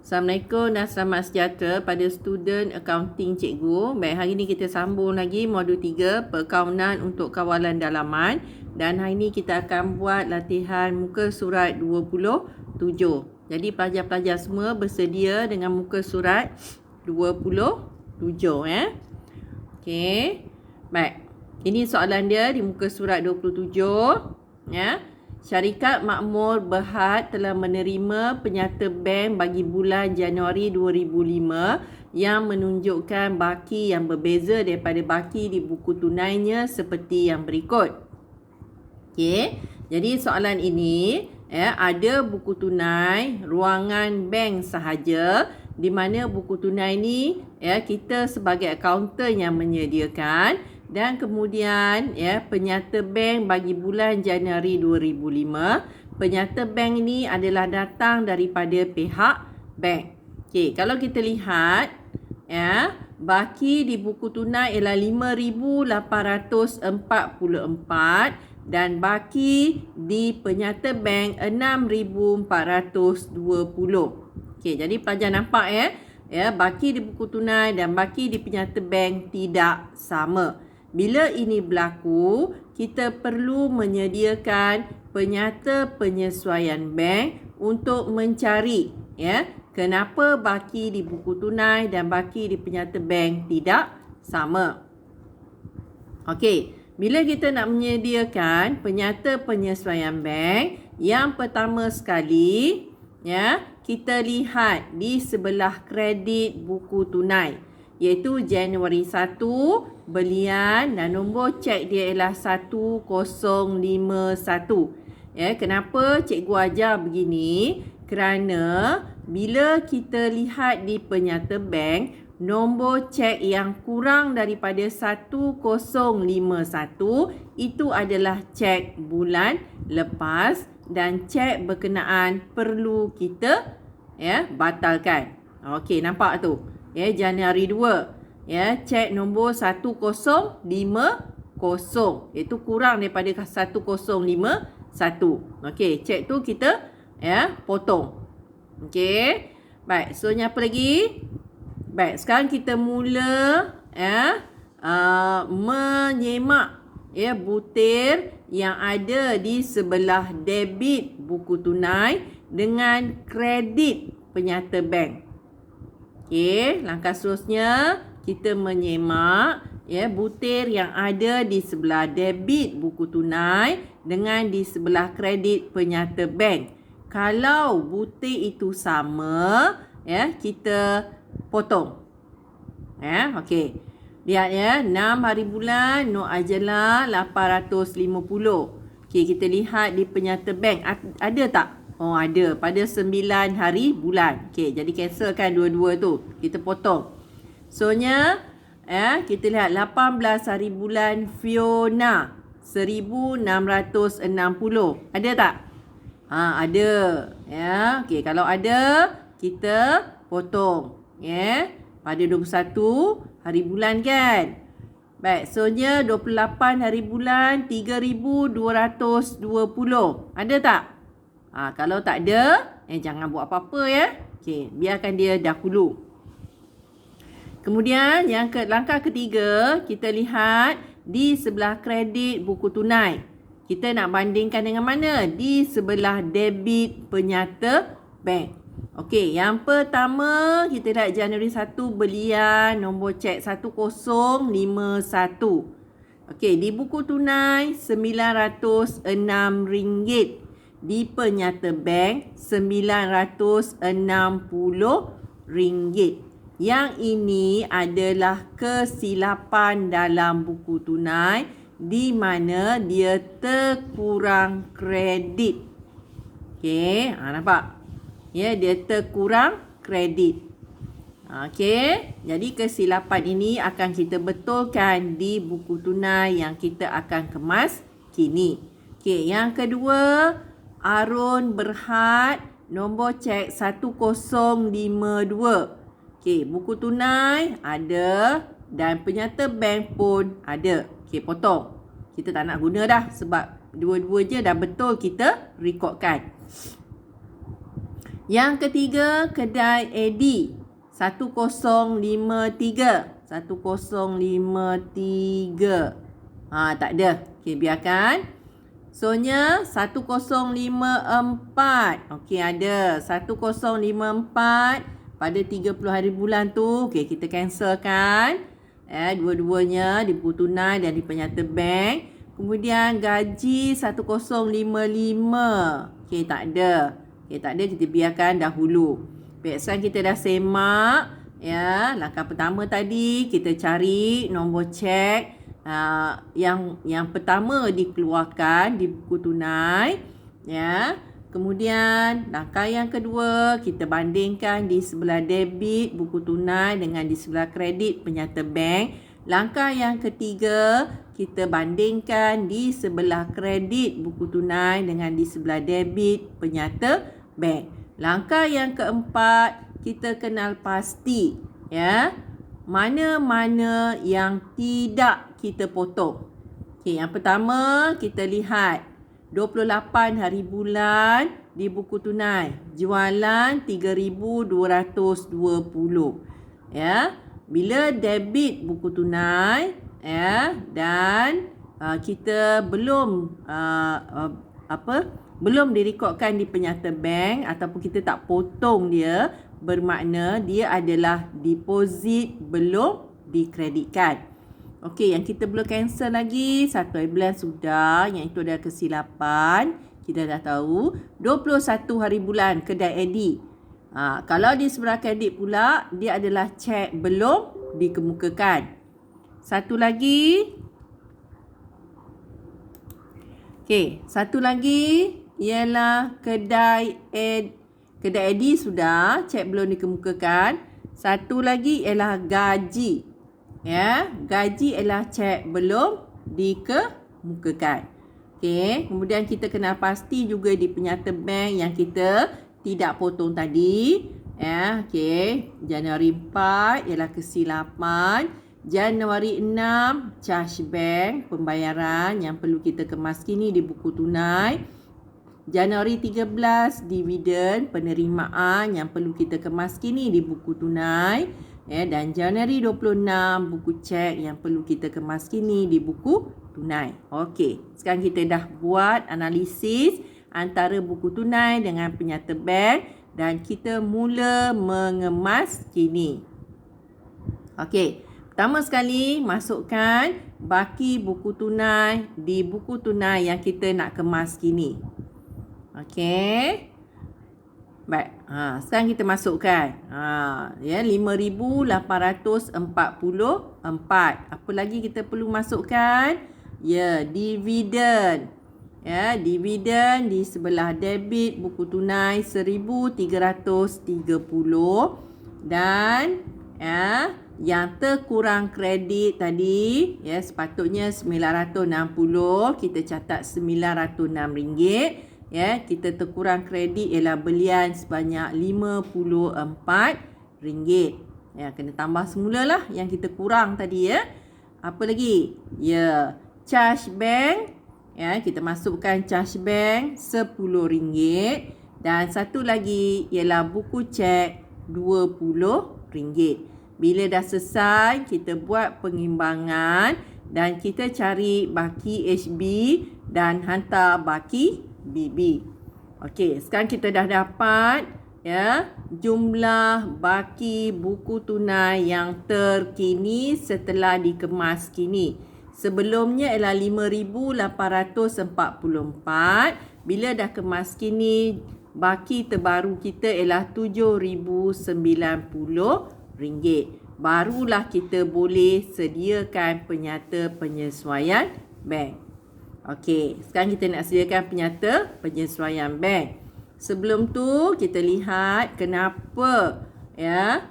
Assalamualaikum dan selamat sejahtera pada student accounting cikgu. Baik, hari ini kita sambung lagi modul 3 perkawanan untuk kawalan dalaman. Dan hari ini kita akan buat latihan muka surat 27. Jadi pelajar-pelajar semua bersedia dengan muka surat 27 ya. Okey. Baik. Ini soalan dia di muka surat 27 ya. Syarikat Makmur Berhad telah menerima penyata bank bagi bulan Januari 2005 yang menunjukkan baki yang berbeza daripada baki di buku tunainya seperti yang berikut. Okey, jadi soalan ini ada buku tunai ruangan bank sahaja, di mana buku tunai ni kita sebagai accountant yang menyediakan. Dan kemudian penyata bank bagi bulan Januari 2005. Penyata bank ini adalah datang daripada pihak bank. Okey, kalau kita lihat baki di buku tunai ialah 5,844 dan baki di penyata bank 6,420. Okey, jadi pelajar nampak baki di buku tunai dan baki di penyata bank tidak sama. Bila ini berlaku, kita perlu menyediakan penyata penyesuaian bank untuk mencari kenapa baki di buku tunai dan baki di penyata bank tidak sama. Okey, bila kita nak menyediakan penyata penyesuaian bank, yang pertama sekali kita lihat di sebelah kredit buku tunai, iaitu Januari 1 belian dan nombor cek dia ialah 1051. Kenapa cikgu ajar begini? Kerana bila kita lihat di penyata bank, nombor cek yang kurang daripada 1051 itu adalah cek bulan lepas dan cek berkenaan perlu kita batalkan. Okey, nampak tu? Januari 2. Cek nombor 1050 iaitu kurang daripada 1051. Okey, cek tu kita potong. Okey. Baik, so ni apa lagi? Baik, sekarang kita mula menyemak butir yang ada di sebelah debit buku tunai dengan kredit penyata bank. Okey, langkah seterusnya kita menyemak butir yang ada di sebelah debit buku tunai dengan di sebelah kredit penyata bank. Kalau butir itu sama, kita potong. Okey. Lihat 6 hari bulan, no ajalah 850. Okey, kita lihat di penyata bank ada tak? Oh, ada. Pada 9 hari bulan. Okey, jadi cancelkan dua-dua tu. Kita potong. So-nya, kita lihat 18 hari bulan Fiona. 1660. Ada tak? Ada. Okey, kalau ada, kita potong. Pada 21 hari bulan kan? Baik, so-nya 28 hari bulan 3220. Ada tak? Kalau tak ada, jangan buat apa-apa Okey, biarkan dia dahulu. Kemudian langkah ketiga, kita lihat di sebelah kredit buku tunai. Kita nak bandingkan dengan mana? Di sebelah debit penyata bank. Okey, yang pertama kita lihat Januari 1 belian nombor cek 1051. Okey, di buku tunai RM906. Di penyata bank RM960. Yang ini adalah kesilapan dalam buku tunai di mana dia terkurang kredit. Okey, nampak? Dia terkurang kredit. Okey, jadi kesilapan ini akan kita betulkan di buku tunai yang kita akan kemas kini. Okey, yang kedua, Arun Berhad nombor cek 1052. Okey, buku tunai ada dan penyata bank pun ada. Okey, potong. Kita tak nak guna dah sebab dua-dua je dah betul kita rekodkan. Yang ketiga, kedai Eddie 1053. 1053. Tak ada. Okey, biarkan. Soalnya 1054. Okey, ada. 1054 pada 30 hari bulan tu. Okey, kita cancelkan. Dua-duanya di buku tunai dan di penyata bank. Kemudian gaji 1055. Okey, tak ada. Okey, tak ada, kita biarkan dahulu. Baik, sekarang kita dah semak. Ya, langkah pertama tadi kita cari nombor cek yang pertama dikeluarkan di buku tunai. Ya. Kemudian langkah yang kedua, kita bandingkan di sebelah debit buku tunai dengan di sebelah kredit penyata bank. Langkah yang ketiga, kita bandingkan di sebelah kredit buku tunai dengan di sebelah debit penyata bank. Langkah yang keempat, kita kenal pasti ya mana-mana yang tidak kita potong. Okey, yang pertama kita lihat 28 hari bulan di buku tunai. Jualan 3,220. Ya. Bila debit buku tunai ya dan kita belum belum direkodkan di penyata bank ataupun kita tak potong dia, bermakna dia adalah deposit belum dikreditkan. Okey, yang kita belum cancel lagi 1 hari bulan sudah, yang itu adalah kesilapan. Kita dah tahu 21 hari bulan kedai Eddie. Kalau di sebelah kredit pula, dia adalah cek belum dikemukakan. Satu lagi. Okey, satu lagi ialah kedai Eddie sudah, cek belum dikemukakan. Satu lagi ialah gaji. Ya, gaji ialah cek belum dikemukakan. Okey, kemudian kita kena pasti juga di penyata bank yang kita tidak potong tadi. Ya, okey. Januari 4 ialah kesilapan. Januari 6 charge bank pembayaran yang perlu kita kemas kini di buku tunai. Januari 13 dividen penerimaan yang perlu kita kemas kini di buku tunai. Dan Januari 26 buku cek yang perlu kita kemas kini di buku tunai. Okey, sekarang kita dah buat analisis antara buku tunai dengan penyata bank dan kita mula mengemas kini. Okey, pertama sekali masukkan baki buku tunai di buku tunai yang kita nak kemas kini. Okey. Baik. Sekarang kita masukkan. Ya, 5,844. Apa lagi kita perlu masukkan? Ya, dividen. Ya, dividen di sebelah debit buku tunai 1,330 dan ya, yang terkurang kredit tadi ya sepatutnya 960, kita catat RM906. Ya, kita terkurang kredit ialah belian sebanyak RM54. Ya, kena tambah semulalah yang kita kurang tadi ya. Apa lagi? Ya, charge bank. Ya, kita masukkan charge bank RM10 dan satu lagi ialah buku cek RM20. Bila dah selesai, kita buat pengimbangan dan kita cari baki HB dan hantar baki BB. Okey, sekarang kita dah dapat ya jumlah baki buku tunai yang terkini setelah dikemas kini. Sebelumnya ialah 5,844. Bila dah kemas kini, baki terbaru kita ialah RM7,090. Barulah kita boleh sediakan penyata penyesuaian bank. Okey, sekarang kita nak sediakan penyata penyesuaian bank. Sebelum tu kita lihat kenapa ya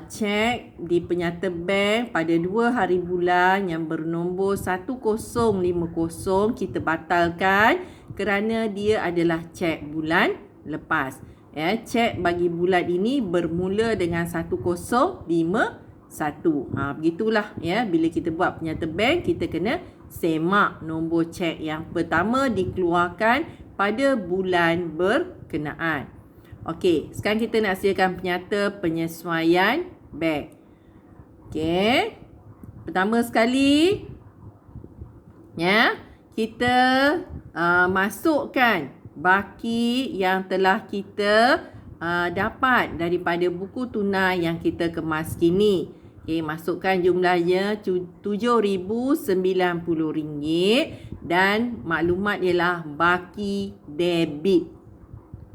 cek di penyata bank pada 2 hari bulan yang bernombor 1050 kita batalkan kerana dia adalah cek bulan lepas. Ya, cek bagi bulan ini bermula dengan 1051. Begitulah ya, bila kita buat penyata bank kita kena semak nombor cek yang pertama dikeluarkan pada bulan berkenaan. Okey, sekarang kita nak sediakan penyata penyesuaian bank. Okey. Pertama sekali, ya, kita masukkan baki yang telah kita dapat daripada buku tunai yang kita kemas kini. Okey, masukkan jumlahnya RM7,090 dan maklumat ialah baki debit.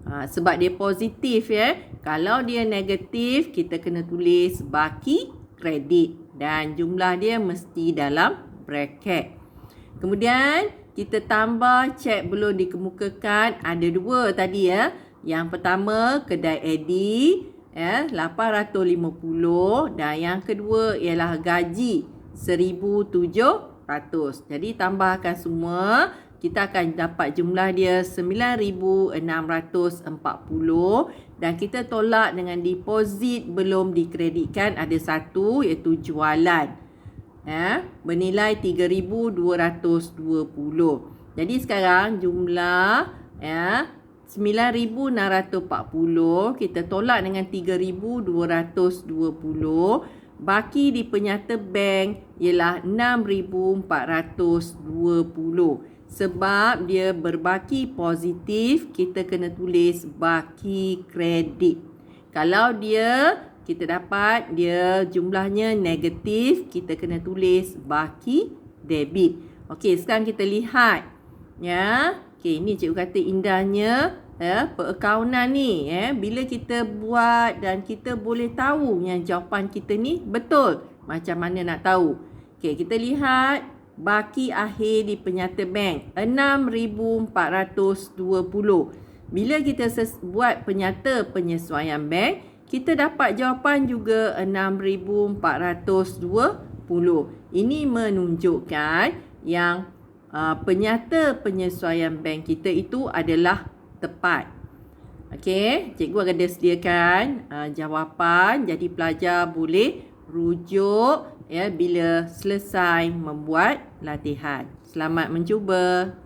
Sebab dia positif, ya. Kalau dia negatif, kita kena tulis baki kredit dan jumlah dia mesti dalam bracket. Kemudian kita tambah cek belum dikemukakan, ada dua tadi, ya. Yang pertama kedai Eddie, ya, 850 dan yang kedua ialah gaji 1,700. Jadi tambahkan semua, kita akan dapat jumlah dia 9,640 dan kita tolak dengan deposit belum dikreditkan ada satu, iaitu jualan, ya, bernilai 3,220. Jadi sekarang jumlah, ya, 9,640 kita tolak dengan 3,220. Baki di penyata bank ialah 6,420. Sebab dia berbaki positif, kita kena tulis baki kredit. Kalau kita dapat dia jumlahnya negatif, kita kena tulis baki debit. Okey, sekarang kita lihat, ya. Okey, ni cikgu kata indahnya, ya, perakaunan ni, ya. Bila kita buat dan kita boleh tahu yang jawapan kita ni betul. Macam mana nak tahu? Okey, kita lihat baki akhir di penyata bank 6,420. Bila kita buat penyata penyesuaian bank, kita dapat jawapan juga 6,420. Ini menunjukkan yang penyata penyesuaian bank kita itu adalah tepat. Okey, cikgu akan sediakan jawapan, jadi pelajar boleh rujuk, ya, bila selesai membuat latihan. Selamat mencuba.